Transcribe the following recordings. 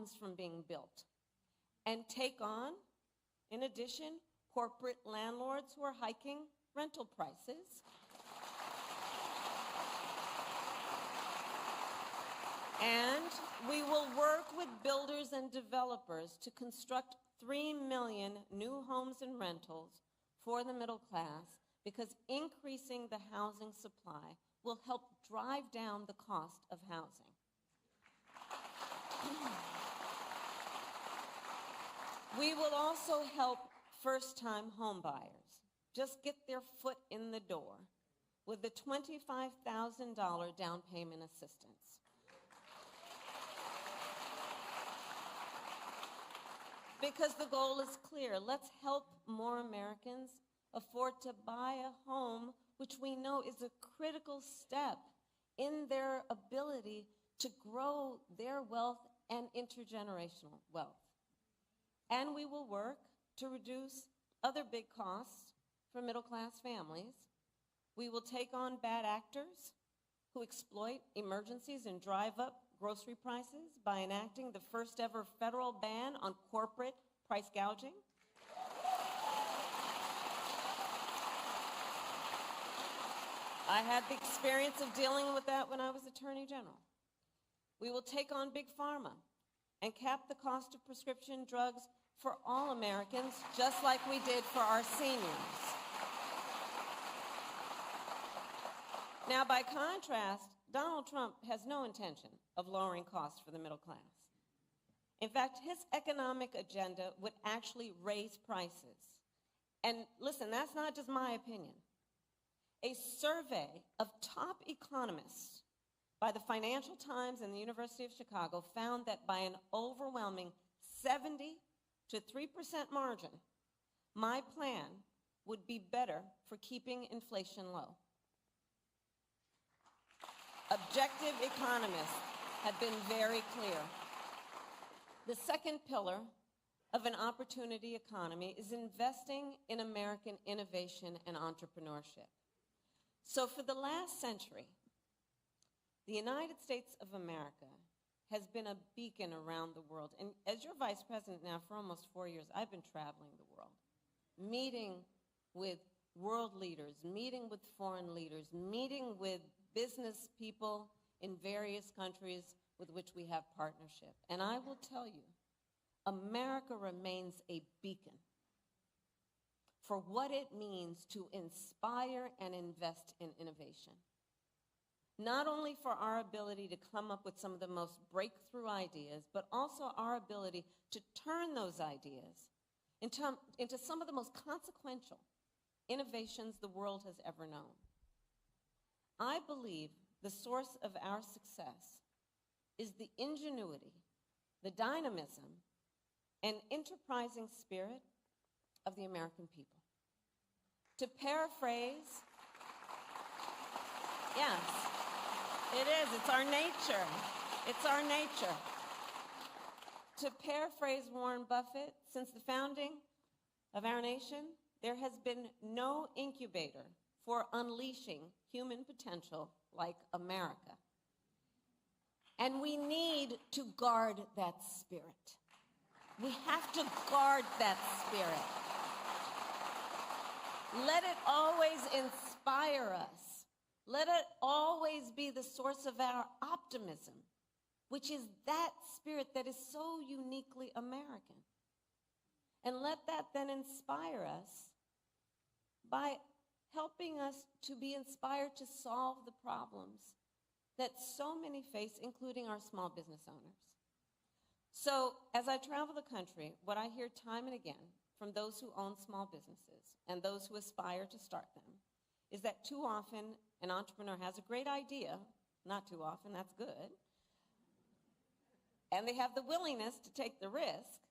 homes from being built and take on, in addition, corporate landlords who are hiking rental prices. And we will work with builders and developers to construct 3 million new homes and rentals for the middle class, because increasing the housing supply will help drive down the cost of housing. We will also help first-time homebuyers just get their foot in the door with the $25,000 down payment assistance. Because the goal is clear. Let's help more Americans afford to buy a home, which we know is a critical step in their ability to grow their wealth and intergenerational wealth. And we will work to reduce other big costs for middle-class families. We will take on bad actors who exploit emergencies and drive up grocery prices by enacting the first ever federal ban on corporate price gouging. I had the experience of dealing with that when I was Attorney General. We will take on Big Pharma and cap the cost of prescription drugs for all Americans, just like we did for our seniors. Now, by contrast, Donald Trump has no intention of lowering costs for the middle class. In fact, his economic agenda would actually raise prices. And listen, that's not just my opinion. A survey of top economists by the Financial Times and the University of Chicago found that by an overwhelming 70 to 3% margin, my plan would be better for keeping inflation low. Objective economists have been very clear. The second pillar of an opportunity economy is investing in American innovation and entrepreneurship. So for the last century, the United States of America has been a beacon around the world. And as your vice president now for almost 4 years, I've been traveling the world, meeting with world leaders, meeting with foreign leaders, meeting with business people in various countries with which we have partnership. And I will tell you, America remains a beacon for what it means to inspire and invest in innovation. Not only for our ability to come up with some of the most breakthrough ideas, but also our ability to turn those ideas into some of the most consequential innovations the world has ever known. I believe the source of our success is the ingenuity, the dynamism, and enterprising spirit of the American people. To paraphrase, yes, it is. It's our nature. It's our nature. To paraphrase Warren Buffett, since the founding of our nation, there has been no incubator for unleashing human potential like America. And we need to guard that spirit. We have to guard that spirit. Let it always inspire us. Let it always be the source of our optimism, which is that spirit that is so uniquely American. And let that then inspire us by helping us to be inspired to solve the problems that so many face, including our small business owners. So as I travel the country, what I hear time and again from those who own small businesses and those who aspire to start them is that too often an entrepreneur has a great idea, not too often, that's good, and they have the willingness to take the risk,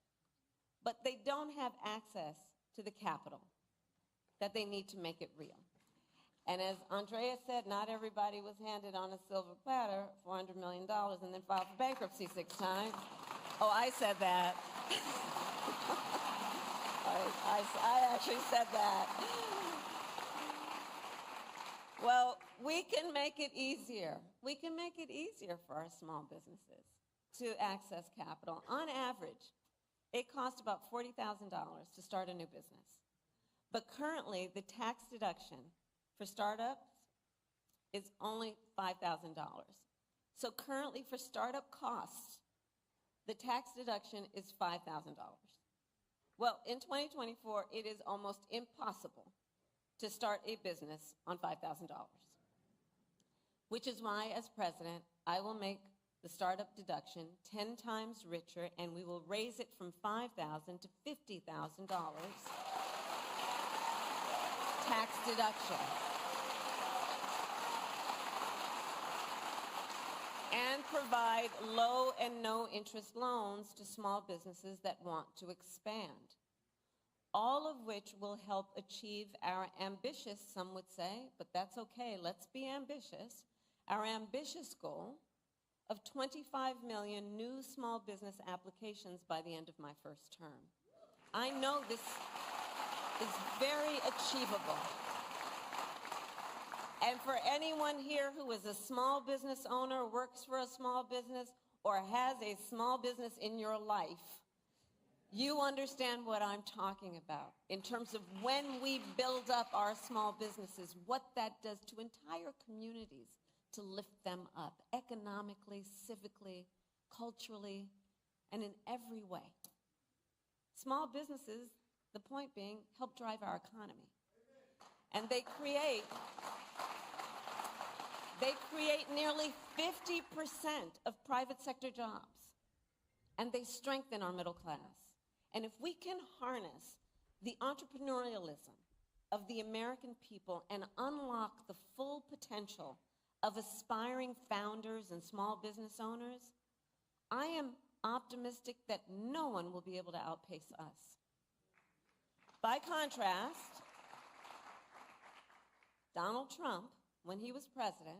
but they don't have access to the capital that they need to make it real. And as Andrea said, not everybody was handed on a silver platter $400 million and then filed for bankruptcy 6 times. Oh, I said that. I actually said that. Well, we can make it easier. We can make it easier for our small businesses. to access capital. On average, it costs about $40,000 to start a new business. But currently, the tax deduction for startups is only $5,000. So currently, for startup costs, the tax deduction is $5,000. Well, in 2024, it is almost impossible to start a business on $5,000, which is why, as president, I will make the startup deduction 10 times richer, and we will raise it from $5,000 to $50,000 tax deduction. And provide low and no interest loans to small businesses that want to expand, all of which will help achieve our ambitious, some would say, but that's okay, let's be ambitious, our ambitious goal of 25 million new small business applications by the end of my first term. I know this is very achievable. And for anyone here who is a small business owner, works for a small business, or has a small business in your life, you understand what I'm talking about in terms of when we build up our small businesses, what that does to entire communities to lift them up economically, civically, culturally, and in every way. Small businesses, the point being, help drive our economy. And they create nearly 50% of private sector jobs. And they strengthen our middle class. And if we can harness the entrepreneurialism of the American people and unlock the full potential of aspiring founders and small business owners, I am optimistic that no one will be able to outpace us. By contrast, Donald Trump, when he was president,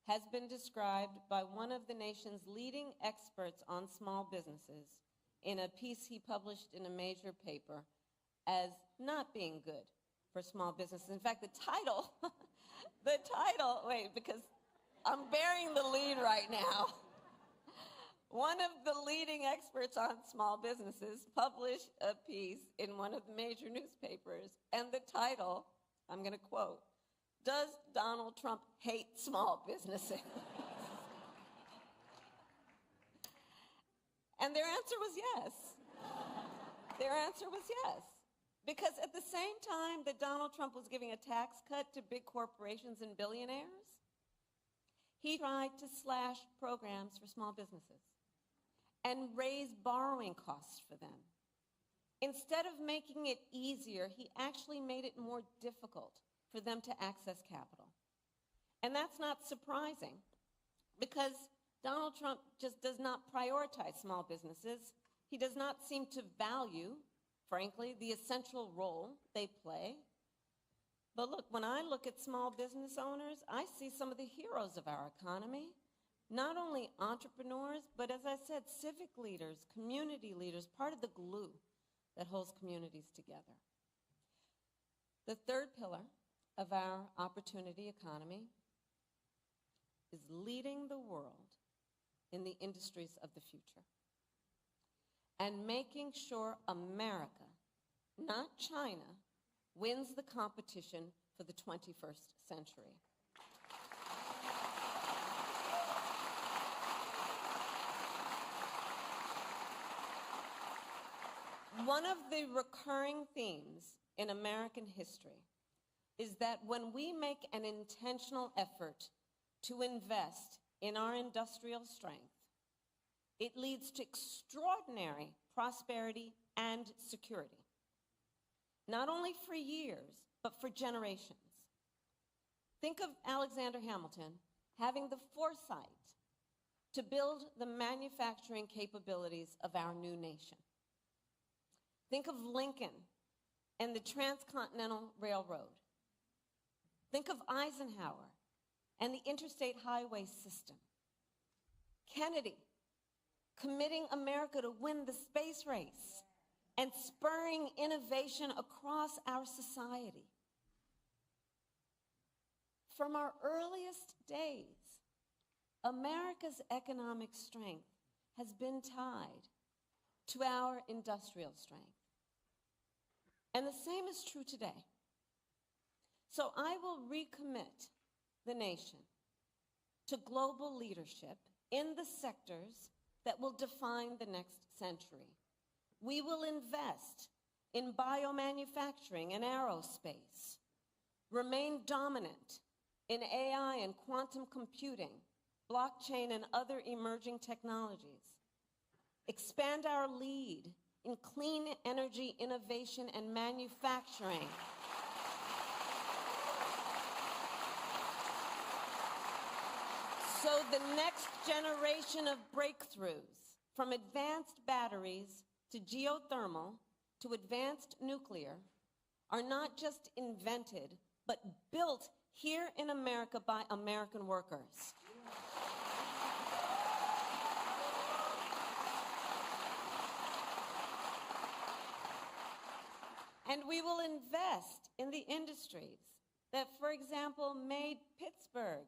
has been described by one of the nation's leading experts on small businesses in a piece he published in a major paper as not being good for small businesses. In fact, the title, wait, because I'm bearing the lead right now. One of the leading experts on small businesses published a piece in one of the major newspapers, and the title, I'm going to quote, "Does Donald Trump hate small businesses?" And their answer was yes. Their answer was yes. Because at the same time that Donald Trump was giving a tax cut to big corporations and billionaires, he tried to slash programs for small businesses and raise borrowing costs for them. Instead of making it easier, he actually made it more difficult for them to access capital. And that's not surprising, because Donald Trump just does not prioritize small businesses. He does not seem to value, frankly, the essential role they play. But look, when I look at small business owners, I see some of the heroes of our economy. Not only entrepreneurs, but as I said, civic leaders, community leaders, part of the glue that holds communities together. The third pillar of our opportunity economy is leading the world in the industries of the future and making sure America, not China, wins the competition for the 21st century. One of the recurring themes in American history is that when we make an intentional effort to invest in our industrial strength, it leads to extraordinary prosperity and security, not only for years, but for generations. Think of Alexander Hamilton having the foresight to build the manufacturing capabilities of our new nation. Think of Lincoln and the Transcontinental Railroad. Think of Eisenhower and the interstate highway system. Kennedy committing America to win the space race and spurring innovation across our society. From our earliest days, America's economic strength has been tied to our industrial strength. And the same is true today. So I will recommit the nation to global leadership in the sectors that will define the next century. We will invest in biomanufacturing and aerospace, remain dominant in AI and quantum computing, blockchain and other emerging technologies, expand our lead in clean energy innovation and manufacturing, so the next generation of breakthroughs, from advanced batteries to geothermal to advanced nuclear, are not just invented, but built here in America by American workers. And we will invest in the industries that, for example, made Pittsburgh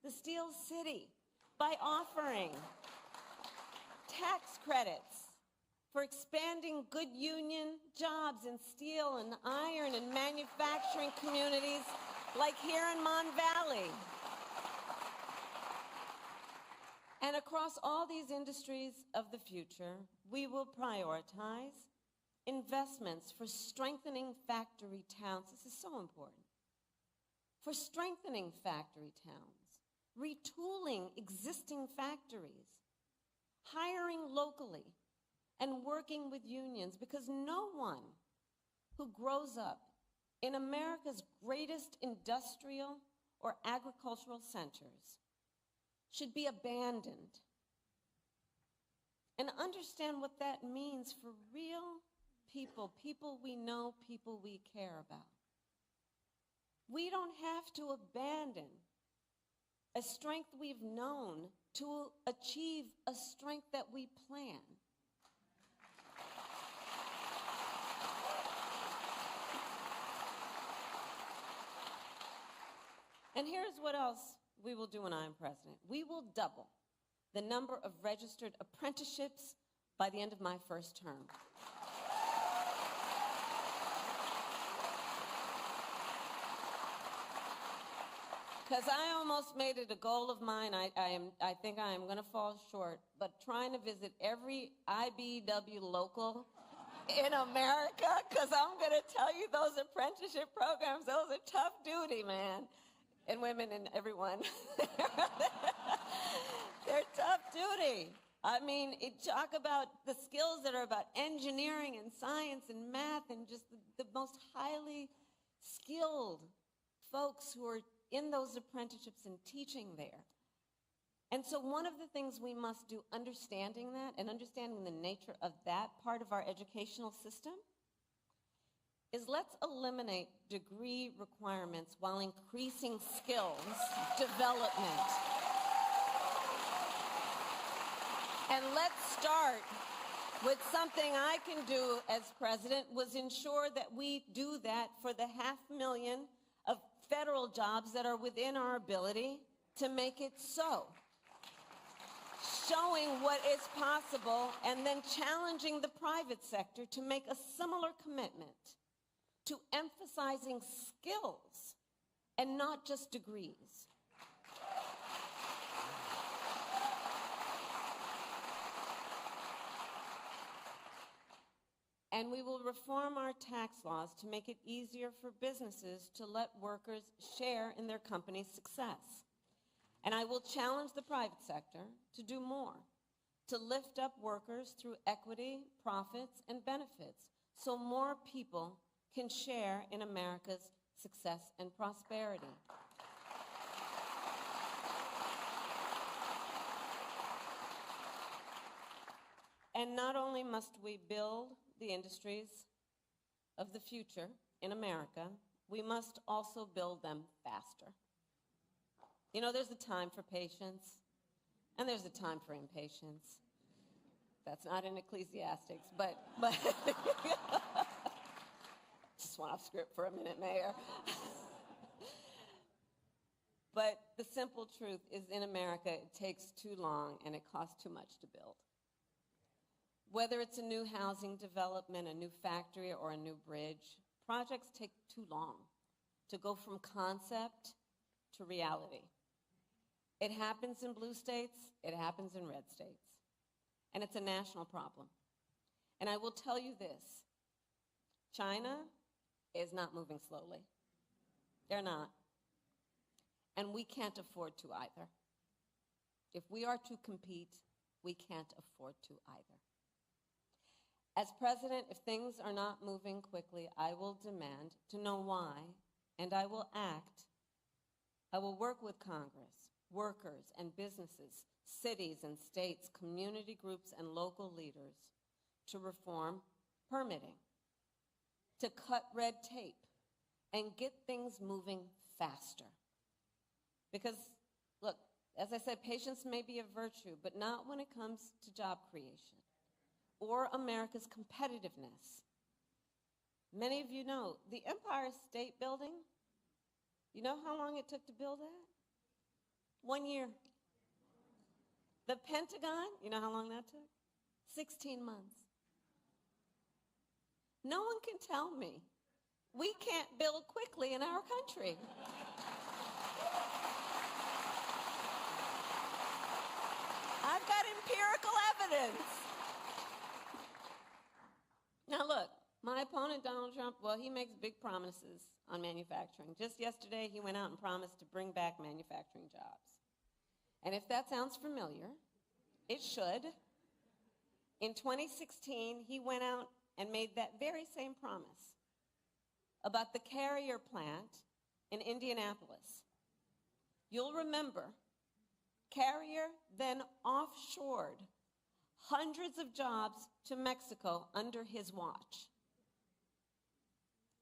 the Steel City by offering tax credits for expanding good union jobs in steel and iron and manufacturing communities like here in Mon Valley. And across all these industries of the future, we will prioritize investments for strengthening factory towns. This is so important. For strengthening factory towns, retooling existing factories, hiring locally, and working with unions, because no one who grows up in America's greatest industrial or agricultural centers should be abandoned. And understand what that means for real people, people we know, people we care about. We don't have to abandon a strength we've known to achieve a strength that we plan. And here's what else we will do when I'm president. We will double the number of registered apprenticeships by the end of my first term. Because I almost made it a goal of mine. I think I am going to fall short, but trying to visit every IBEW local in America, because I'm going to tell you, those apprenticeship programs, those are tough duty, man. And women and everyone. They're tough duty. I mean, talk about the skills that are about engineering and science and math and just the most highly skilled folks who are in those apprenticeships and teaching there. And so one of the things we must do, understanding that and understanding the nature of that part of our educational system, is let's eliminate degree requirements while increasing skills development. And let's start with something I can do as president, was ensure that we do that for the 500,000 of federal jobs that are within our ability to make it so. Showing what is possible and then challenging the private sector to make a similar commitment to emphasizing skills and not just degrees. And we will reform our tax laws to make it easier for businesses to let workers share in their company's success. And I will challenge the private sector to do more, to lift up workers through equity, profits, and benefits, so more people can share in America's success and prosperity. And not only must we build the industries of the future in America, we must also build them faster. You know, there's a time for patience, and there's a time for impatience. That's not in Ecclesiastics, but just went off script for a minute, Mayor. But the simple truth is in America, it takes too long and it costs too much to build. Whether it's a new housing development, a new factory, or a new bridge, projects take too long to go from concept to reality. It happens in blue states, it happens in red states, and it's a national problem. And I will tell you this, China is not moving slowly. They're not. And we can't afford to either. If we are to compete, we can't afford to either. As president, if things are not moving quickly, I will demand to know why, and I will act. I will work with Congress, workers and businesses, cities and states, community groups and local leaders to reform permitting, to cut red tape, and get things moving faster. Because, look, as I said, patience may be a virtue, but not when it comes to job creation or America's competitiveness. Many of you know, the Empire State Building, you know how long it took to build that? 1 year. The Pentagon, you know how long that took? 16 months. No one can tell me we can't build quickly in our country. I've got empirical evidence. Now look, my opponent, Donald Trump, well, he makes big promises on manufacturing. Just yesterday, he went out and promised to bring back manufacturing jobs. And if that sounds familiar, it should. In 2016, he went out and made that very same promise about the Carrier plant in Indianapolis. You'll remember, Carrier then offshored hundreds of jobs to Mexico under his watch.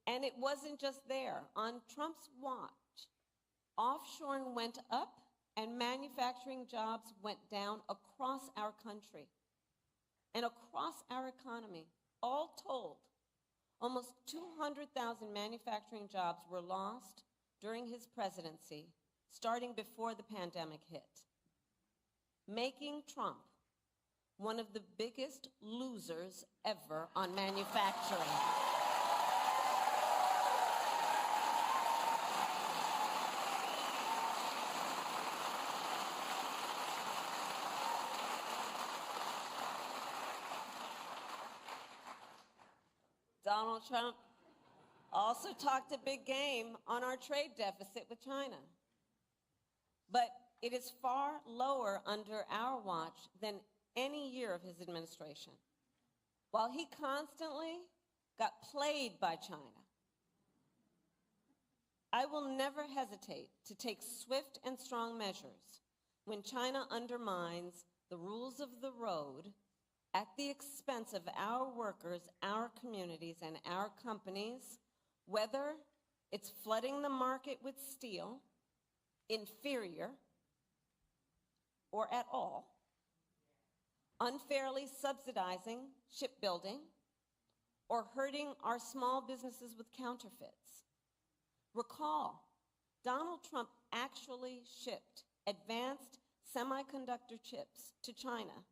And it wasn't just there. On Trump's watch, offshoring went up and manufacturing jobs went down across our country and across our economy. All told, almost 200,000 manufacturing jobs were lost during his presidency, starting before the pandemic hit, making Trump one of the biggest losers ever on manufacturing. Donald Trump also talked a big game on our trade deficit with China. But it is far lower under our watch than any year of his administration. While he constantly got played by China, I will never hesitate to take swift and strong measures when China undermines the rules of the road at the expense of our workers, our communities, and our companies, whether it's flooding the market with steel, inferior, or at all, unfairly subsidizing shipbuilding, or hurting our small businesses with counterfeits. Recall, Donald Trump actually shipped advanced semiconductor chips to China